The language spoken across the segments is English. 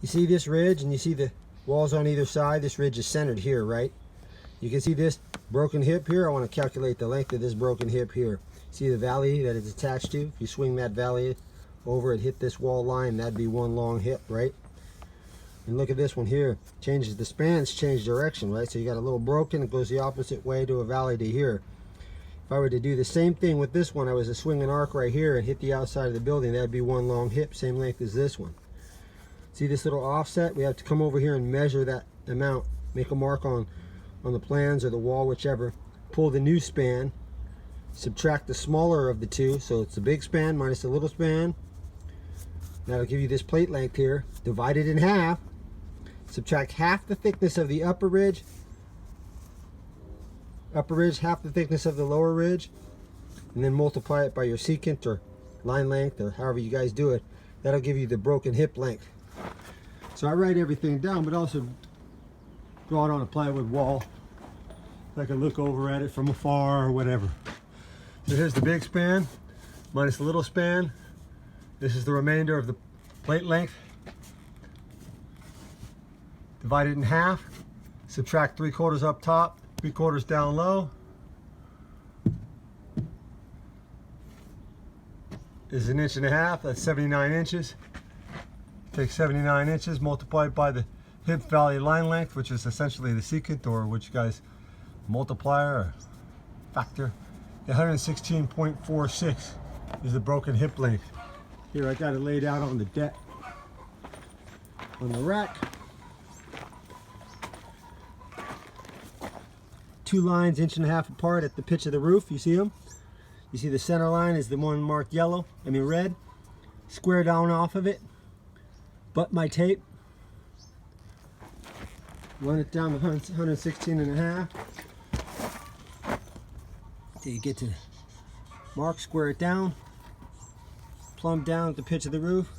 You see this ridge and you see the walls on either side. This ridge is centered here, right? You can see this broken hip here. I want to calculate the length of this broken hip here. See the valley that it's attached to? If you swing that valley over, it hit this wall line, that'd be one long hip, right? And look at this one here. Changes the spans, change direction, right? So you got a little broken, it goes the opposite way to a valley to here. If I were to do the same thing with this one, I was to swing an arc right here and hit the outside of the building, that'd be one long hip, same length as this one. See this little offset? We have to come over here and measure that amount, make a mark on the plans or the wall, whichever. Pull the new span, subtract the smaller of the two, so it's the big span minus the little span. That'll give you this plate length here. Divide it in half, subtract half the thickness of the upper ridge, half the thickness of the lower ridge, and then multiply it by your secant or line length or however you guys do it. That'll give you the broken hip length. So I write everything down, but also draw it on a plywood wall. I can look over at it from afar or whatever. So here's the big span minus the little span. This is the remainder of the plate length. Divide it in half. Subtract 3/4 up top, 3/4 down low. Is 1.5 inches. That's 79 inches. Take 79 inches, multiply it by the hip valley line length, which is essentially the secant, or which you guys multiplier or factor. 116.46 is the broken hip length. Here I got it laid out on the deck, on the rack. Two lines 1.5 inches apart at the pitch of the roof. You see them? You see the center line is the one marked yellow, red. Square down off of it. Butt my tape. Run it down to 116.5. Till you get to the mark, square it down. Plumb down at the pitch of the roof.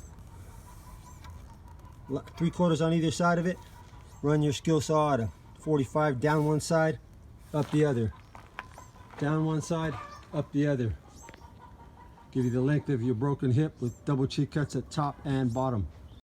3/4 on either side of it. Run your skill saw at a 45 down one side, up the other. Down one side, up the other. Give you the length of your broken hip with double cheek cuts at top and bottom.